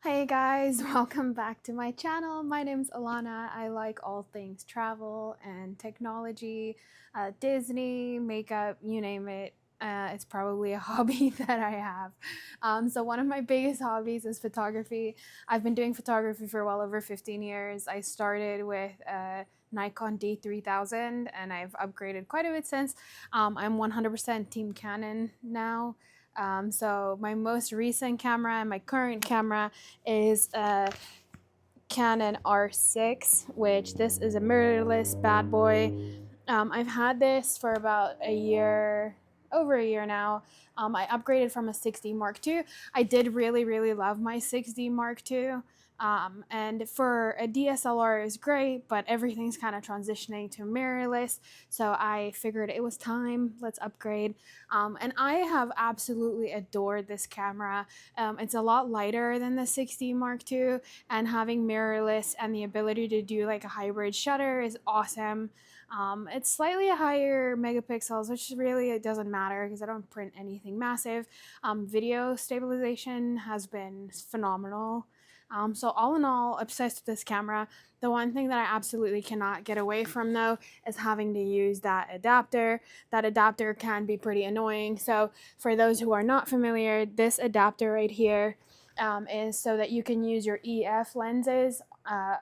Hey guys, welcome back to my channel. My name's Alana. I like all things travel and technology, Disney, makeup, you name it. It's probably a hobby that I have. So one of my biggest hobbies is photography. I've been doing photography for well over 15 years. I started with Nikon D3000 and I've upgraded quite a bit since. I'm 100% Team Canon now. So my most recent camera and my current camera is a Canon R6, which this is a mirrorless bad boy. I've had this for about a year, over a year now. I upgraded from a 6D Mark II. I did really love my 6D Mark II. And for a DSLR is great, but everything's kind of transitioning to mirrorless. So I figured it was time, let's upgrade. And I have absolutely adored this camera. It's a lot lighter than the 6D Mark II, and having mirrorless and the ability to do like a hybrid shutter is awesome. It's slightly higher megapixels, which really it doesn't matter because I don't print anything massive. Video stabilization has been phenomenal. So all in all, obsessed with this camera. The one thing that I absolutely cannot get away from though is having to use that adapter. That adapter can be pretty annoying. So for those who are not familiar, this adapter right here is so that you can use your EF lenses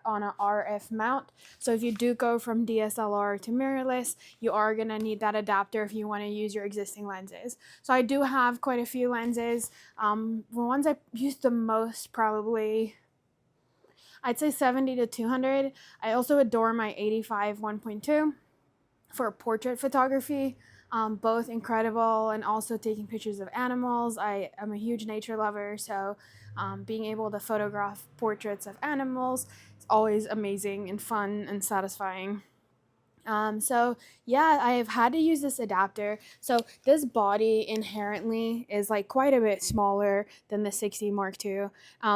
on a RF mount. So if you do go from DSLR to mirrorless, you are going to need that adapter if you want to use your existing lenses. So I do have quite a few lenses. The ones I use the most probably, I'd say 70 to 200. I also adore my 85 1.2 for portrait photography. Both incredible, and also taking pictures of animals. I am a huge nature lover, so being able to photograph portraits of animals is always amazing and fun and satisfying. So yeah, I have had to use this adapter. So this body inherently is like quite a bit smaller than the 60 Mark II.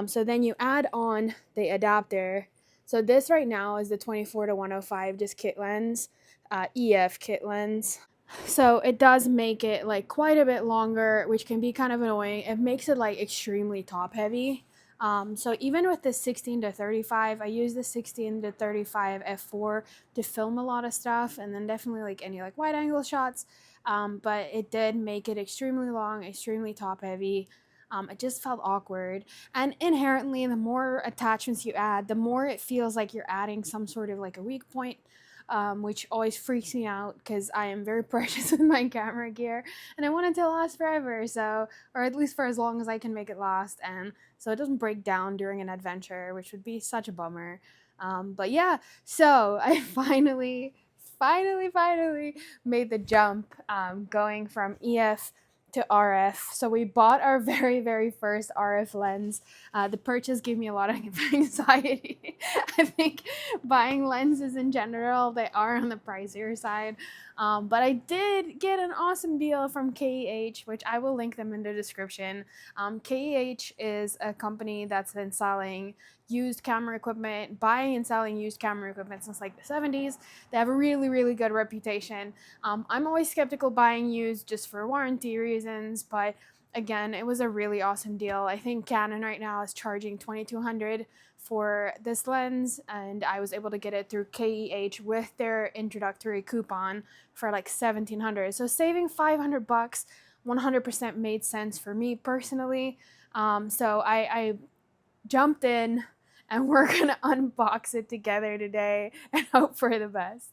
So then you add on the adapter. So this right now is the 24 to 105 just kit lens, EF kit lens. So it does make it like quite a bit longer, which can be kind of annoying. It makes it like extremely top heavy. So even with the 16 to 35, I use the 16 to 35 f4 to film a lot of stuff, and then definitely like any like wide angle shots. But it did make it extremely long, extremely top heavy. It just felt awkward. And inherently, the more attachments you add, the more it feels like you're adding some sort of like a weak point, which always freaks me out because I am very precious with my camera gear and I want it to last forever, so, or at least for as long as I can make it last, and so it doesn't break down during an adventure, which would be such a bummer. But yeah, so I finally made the jump, going from EF to RF. So we bought our very first RF lens. The purchase gave me a lot of anxiety. I think buying lenses in general, they are on the pricier side. But I did get an awesome deal from KEH, which I will link them in the description. KEH is a company that's been selling used camera equipment, buying and selling used camera equipment since like the 70s. They have a really good reputation. I'm always skeptical buying used just for warranty reasons, but again, it was a really awesome deal. I think Canon right now is charging $2,200 for this lens, and I was able to get it through KEH with their introductory coupon for like $1,700. So saving $500 100% made sense for me personally. So I jumped in, and we're gonna unbox it together today and hope for the best.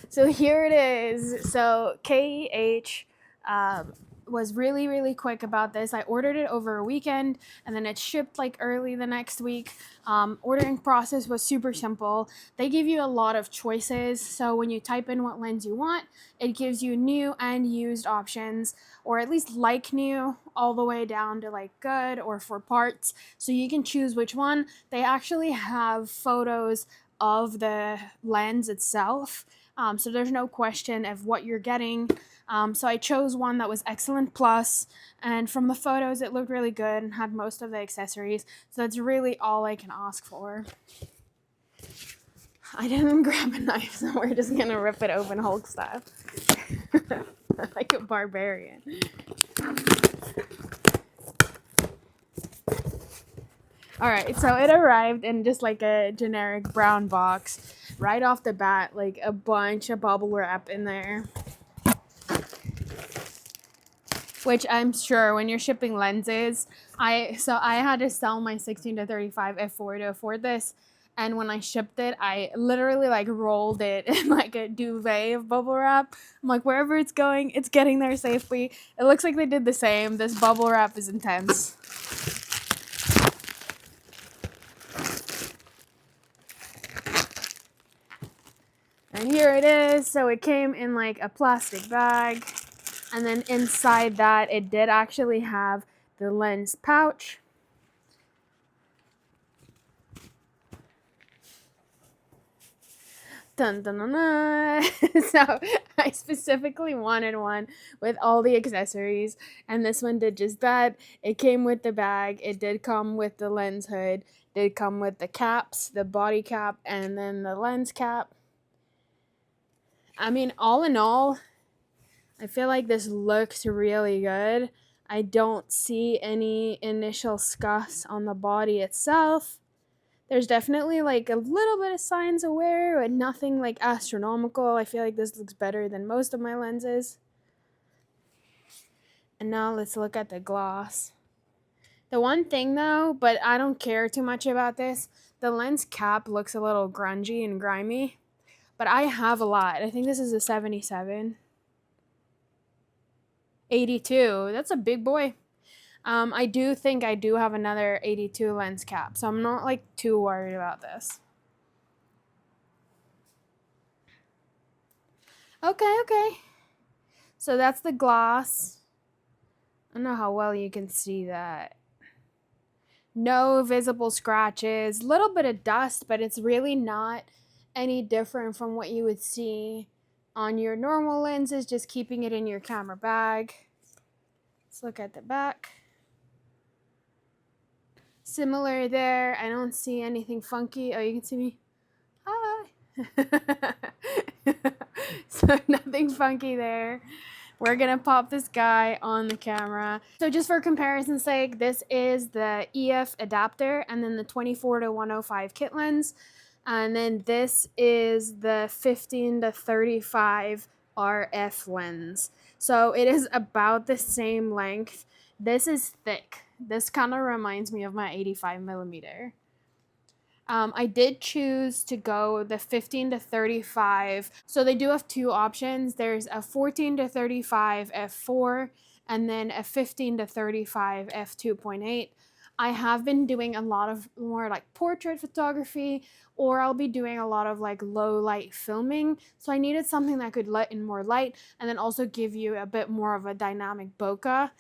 So here it is. So KEH was really quick about this. I ordered it over a weekend, and then it shipped like early the next week. Ordering process was super simple. They give you a lot of choices. So when you type in what lens you want, it gives you new and used options, or at least like new, all the way down to like good or for parts. So you can choose which one. They actually have photos of the lens itself. So there's no question of what you're getting. So I chose one that was Excellent Plus, and from the photos it looked really good and had most of the accessories. So that's really all I can ask for. I didn't grab a knife, so we're just gonna rip it open Hulk style. Like a barbarian. Alright, so it arrived in just like a generic brown box. Right off the bat, like a bunch of bubble wrap in there. Which I'm sure when you're shipping lenses, I had to sell my 16 to 35 f4 to afford this. And when I shipped it, I literally like rolled it in like a duvet of bubble wrap. I'm like, wherever it's going, it's getting there safely. It looks like they did the same. This bubble wrap is intense. And here it is. So it came in like a plastic bag. And then inside that, it did actually have the lens pouch. Dun, dun, dun, dun. So I specifically wanted one with all the accessories, and this one did just that. It came with the bag. It did come with the lens hood. Did come with the caps, the body cap, and then the lens cap. I mean, all in all, I feel like this looks really good. I don't see any initial scuffs on the body itself. There's definitely like a little bit of signs of wear, but nothing like astronomical. I feel like this looks better than most of my lenses. And now let's look at the gloss. The one thing though, but I don't care too much about this, the lens cap looks a little grungy and grimy. But I have a lot. I think this is a 77. 82. That's a big boy. I do think I do have another 82 lens cap, so I'm not like too worried about this. Okay. So that's the gloss. I don't know how well you can see that. No visible scratches, little bit of dust, but it's really not any different from what you would see on your normal lenses, just keeping it in your camera bag. Let's look at the back. Similar there. I don't see anything funky. Oh, you can see me. Hi. So nothing funky there. We're gonna pop this guy on the camera. So just for comparison's sake, this is the EF adapter and then the 24 to 105 kit lens. And then this is the 15 to 35 RF lens. So it is about the same length. This is thick. This kind of reminds me of my 85 millimeter. I did choose to go the 15 to 35. So they do have two options. There's a 14 to 35 f4 and then a 15 to 35 f2.8. I have been doing a lot of more like portrait photography, or I'll be doing a lot of like low light filming. So I needed something that could let in more light and then also give you a bit more of a dynamic bokeh.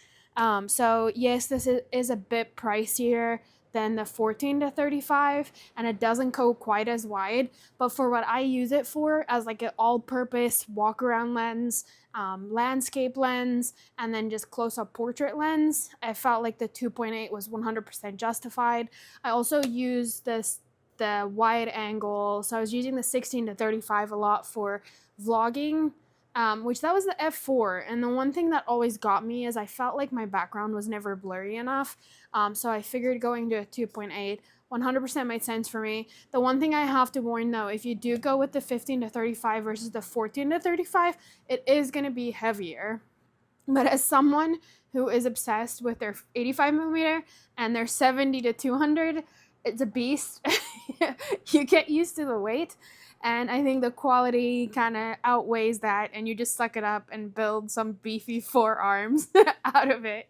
So yes, this is a bit pricier than the 14 to 35, and it doesn't go quite as wide, but for what I use it for as like an all-purpose walk-around lens, landscape lens, and then just close-up portrait lens, I felt like the 2.8 was 100% justified. I also used the wide angle, so I was using the 16 to 35 a lot for vlogging, which that was the f4. And the one thing that always got me is I felt like my background was never blurry enough. So I figured going to a 2.8 100% made sense for me. The one thing I have to warn though, if you do go with the 15 to 35 versus the 14 to 35, it is going to be heavier. But as someone who is obsessed with their 85 millimeter and their 70 to 200, it's a beast. You get used to the weight. And I think the quality kind of outweighs that, and you just suck it up and build some beefy forearms out of it.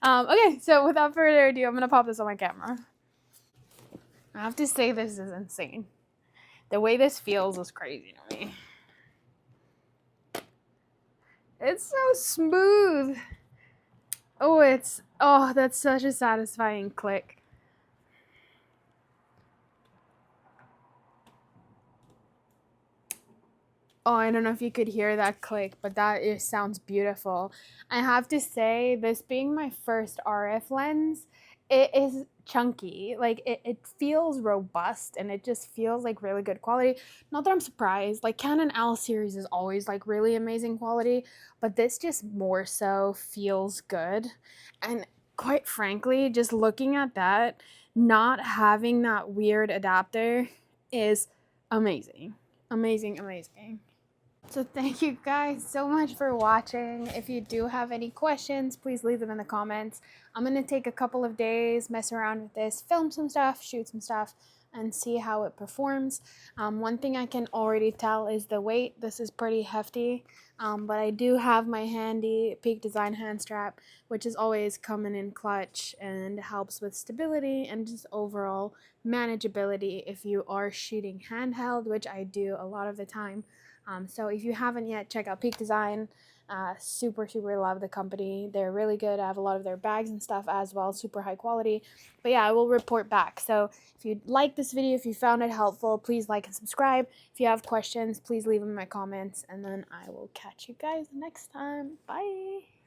Okay, so without further ado, I'm going to pop this on my camera. I have to say this is insane. The way this feels is crazy to me. It's so smooth. Oh, that's such a satisfying click. Oh, I don't know if you could hear that click, but that sounds beautiful. I have to say, this being my first RF lens, it is chunky. Like, it feels robust, and it just feels like really good quality. Not that I'm surprised. Like, Canon L series is always, like, really amazing quality, but this just more so feels good. And quite frankly, just looking at that, not having that weird adapter is amazing. Amazing, amazing. So thank you guys so much for watching. If you do have any questions, please leave them in the comments. I'm going to take a couple of days, mess around with this, film some stuff, shoot some stuff, and see how it performs. One thing I can already tell is the weight. This is pretty hefty, but I do have my handy Peak Design hand strap, which is always coming in clutch and helps with stability and just overall manageability if you are shooting handheld, which I do a lot of the time. So if you haven't yet, check out Peak Design. Super love the company. They're really good. I have a lot of their bags and stuff as well, super high quality. But yeah, I will report back. So if you like this video, if you found it helpful, please like and subscribe. If you have questions, please leave them in my comments, and then I will catch you guys next time. Bye.